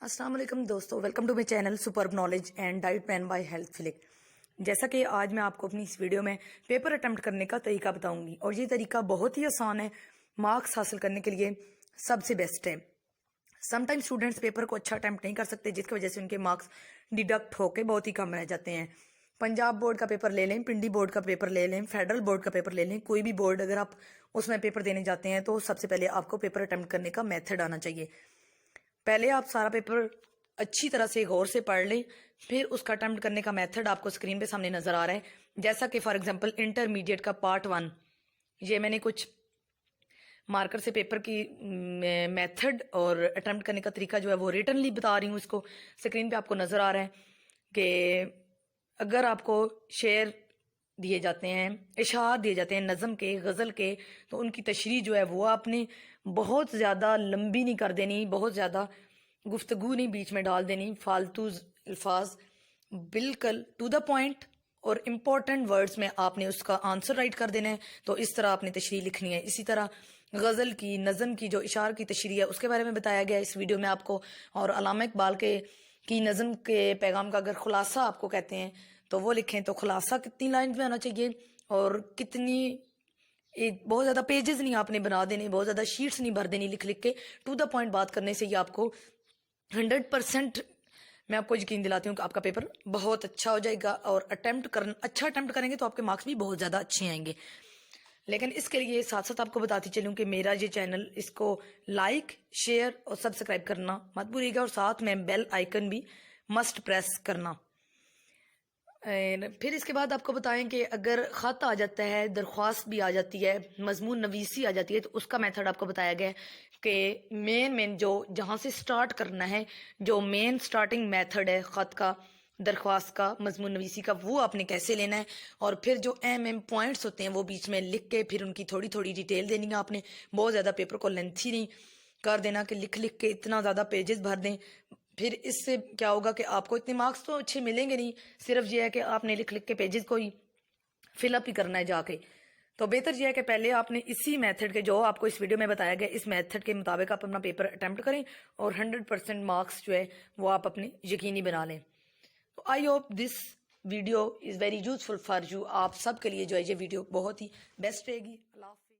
السلام علیکم دوستو، welcome to my channel superb knowledge and diet plan by health Falak. جیسا کہ آج میں آپ کو اپنی اس ویڈیو میں پیپر اٹمپٹ کرنے کا طریقہ بتاؤں گی، اور یہ طریقہ بہت ہی آسان ہے، مارکس حاصل کرنے کے لیے سب سے بیسٹ ہے۔ سم ٹائم اسٹوڈنٹس پیپر کو اچھا اٹمپٹ نہیں کر سکتے، جس کی وجہ سے ان کے مارکس ڈیڈکٹ ہو کے بہت ہی کم رہ جاتے ہیں۔ پنجاب بورڈ کا پیپر لے لیں، پنڈی بورڈ کا پیپر لے لیں، فیڈرل بورڈ کا پیپر لے لیں، کوئی بھی بورڈ اگر آپ اس میں پیپر دینے جاتے ہیں تو سب سے پہلے آپ کو پیپر اٹمپٹ کرنے کا میتھڈ آنا چاہیے۔ پہلے آپ سارا پیپر اچھی طرح سے غور سے پڑھ لیں، پھر اس کا اٹمپٹ کرنے کا میتھڈ آپ کو اسکرین پہ سامنے نظر آ رہا ہے۔ جیسا کہ فار ایگزامپل انٹرمیڈیٹ کا پارٹ 1، یہ میں نے کچھ مارکر سے پیپر کی میتھڈ اور اٹمپٹ کرنے کا طریقہ جو ہے وہ ریٹنلی بتا رہی ہوں، اس کو اسکرین پہ آپ کو نظر آ رہا ہے کہ اگر آپ کو شعر دیے جاتے ہیں، اشعار دیے جاتے ہیں نظم کے، غزل کے، تو ان کی تشریح جو ہے وہ آپ نے بہت زیادہ لمبی نہیں کر دینی، بہت زیادہ گفتگو نہیں بیچ میں ڈال دینی، فالتو الفاظ، بالکل ٹو دا پوائنٹ اور امپورٹنٹ ورڈز میں آپ نے اس کا آنسر رائٹ کر دینا ہے۔ تو اس طرح آپ نے تشریح لکھنی ہے۔ اسی طرح غزل کی، نظم کی جو اشعار کی تشریح ہے اس کے بارے میں بتایا گیا اس ویڈیو میں آپ کو، اور علامہ اقبال کی نظم کے پیغام کا اگر خلاصہ آپ کو کہتے ہیں تو وہ لکھیں، تو خلاصہ کتنی لائنز میں آنا چاہیے اور کتنی، بہت زیادہ پیجز نہیں آپ نے بنا دینے، بہت زیادہ شیٹس نہیں بھر دینی، لکھ کے ٹو دا پوائنٹ بات کرنے سے یہ آپ کو 100% میں آپ کو یقین دلاتی ہوں کہ آپ کا پیپر بہت اچھا ہو جائے گا، اور اچھا اٹمپٹ کریں گے تو آپ کے مارکس بھی بہت زیادہ اچھے آئیں گے۔ لیکن اس کے لیے ساتھ ساتھ آپ کو بتاتی چلوں کہ میرا یہ چینل، اس کو لائک، شیئر اور سبسکرائب کرنا مت بھولیے گا، اور ساتھ میں بیل آئیکن بھی مسٹ پریس کرنا۔ پھر اس کے بعد آپ کو بتائیں کہ اگر خط آ جاتا ہے، درخواست بھی آ جاتی ہے، مضمون نویسی آ جاتی ہے، تو اس کا میتھڈ آپ کو بتایا گیا ہے کہ مین جو جہاں سے سٹارٹ کرنا ہے، جو مین سٹارٹنگ میتھڈ ہے خط کا، درخواست کا، مضمون نویسی کا، وہ آپ نے کیسے لینا ہے، اور پھر جو اہم پوائنٹس ہوتے ہیں وہ بیچ میں لکھ کے پھر ان کی تھوڑی تھوڑی ڈیٹیل دینی ہے۔ آپ نے بہت زیادہ پیپر کو لینتھی نہیں کر دینا کہ لکھ کے اتنا زیادہ پیجز بھر دیں، پھر اس سے کیا ہوگا کہ آپ کو اتنے مارکس تو اچھے ملیں گے نہیں، صرف یہ ہے کہ آپ نے لکھ کے پیجز کو ہی فل اپ ہی کرنا ہے جا کے۔ تو بہتر یہ ہے کہ پہلے آپ نے اسی میتھڈ کے، جو آپ کو اس ویڈیو میں بتایا گیا، اس میتھڈ کے مطابق آپ اپنا پیپر اٹمپٹ کریں، اور 100% مارکس جو ہے وہ آپ اپنے یقینی بنا لیں۔ تو I hope this video is very useful for you, آپ سب کے لیے جو ہے یہ ویڈیو بہت ہی بیسٹ رہے گی۔ اللہ حافظ۔